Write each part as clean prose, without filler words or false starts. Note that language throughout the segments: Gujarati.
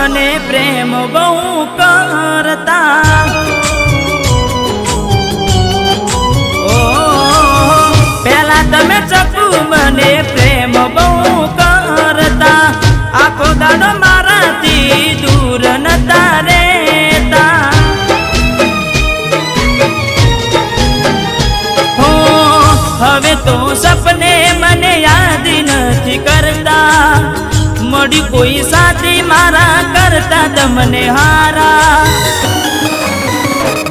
મને પ્રેમ બહુ કરતા, ઓ પેલા તમે ચકુ મને પ્રેમ બહુ કરતા, આખો દાડો મારાથી દૂર નતા રહેતા. હવે તો સપને મને યાદ નથી કરતા, મળી કોઈ સાથી મારા કરતા તમને હારા.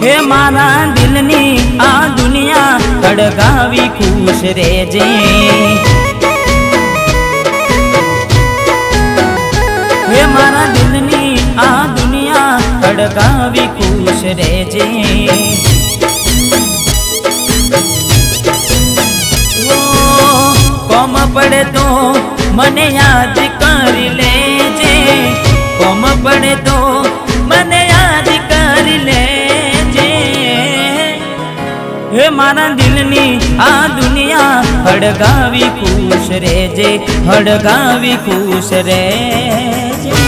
હે મારા દિલની આ દુનિયા હળગાવી ખુશ રહેજે, હે મારા દિલની આ દુનિયા હળગાવી ખુશ રહેજે. કોમ પડે તો મને યાદ કરી લેજે, કોમ પડે તો મને યાદ કરી લેજે. હે મારા દિલની આ દુનિયા હળગાવી ખુશ રહેજે, હળગાવી ખુશ રહેજે.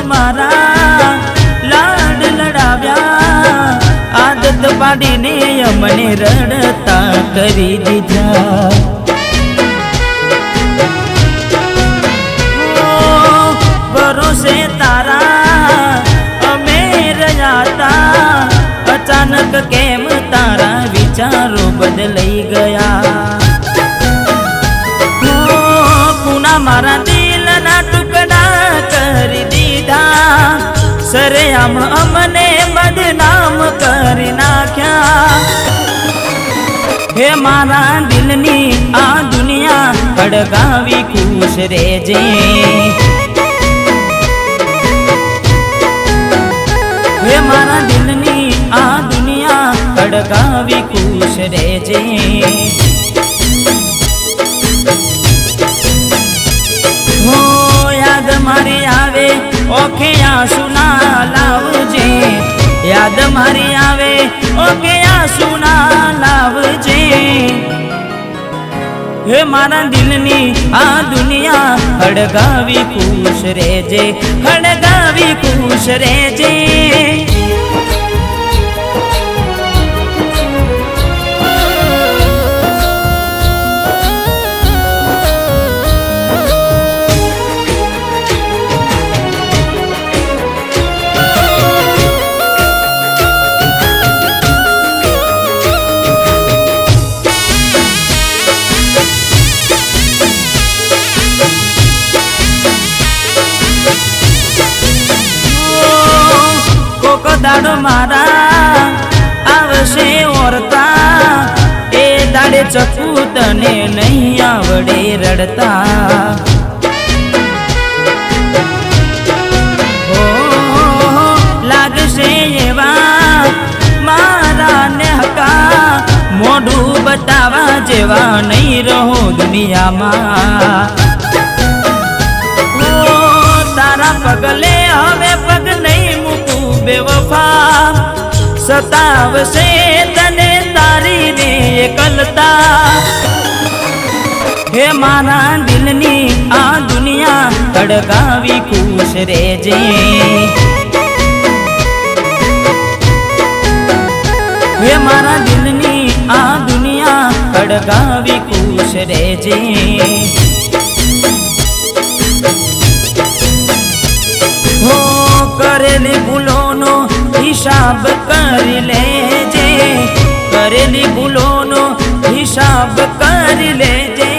મારા લાડ લડાવ્યા, આદત પાડીને મને રડતા કરી દીધા. ભરોસે તારા અમે રહ્યા, અચાનક કેમ તારા વિચારો બદલાઈ ગયા. પુના મારા દિલના ટુકડા કરી દીધા, સરેઆમ અમને બદનામ કરી નાખ્યા. હે મારા દિલની આ દુનિયા હળગાવી ખુશ રહેજે, હે મારા દિલની આ દુનિયા હળગાવી ખુશ રહેજે. હો યાદ મારી આવે ઓખે આંસુ ના લાવજે, યાદ મારી આવે ઓખે આંસુ ના લાવજે. હે મારા દિલની આ દુનિયા હળગાવી ખુશ રહેજે, હળગાવી ખુશ રહેજે. દાડો મારા આવશે ઓરતા, એ દાડે ચકુ તને નહીં આવડે રડતા. લાગશે એવા મારા ને હકા, મોઢું બતાવા જેવા નહીં રહો દુનિયામાં. તારા પગલે હવે પગ નહીં મૂકું બેવફા, સતાવશે તને તારી રે એકલતા. હે મારા દિલની આ દુનિયા હળગાવી ખુશ રહેજે, હે મારા દિલની આ દુનિયા હળગાવી ખુશ રહેજે. હો કરેલી ભૂલોનો હિસાબ કરી લેજે, કરેલી ભૂલોનો હિસાબ કરી લેજે.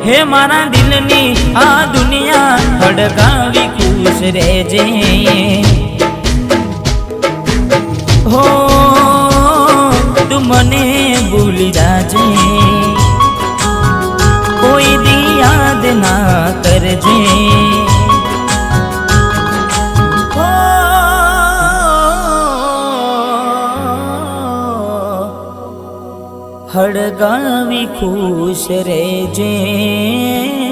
હે મારા દિલની આ દુનિયા હળગાવી ખુશ રહેજે. હો તું મને ભૂલી જાજે, કોઈ દી યાદ ના કરજે. હળગાવી ખુશ રહેજે.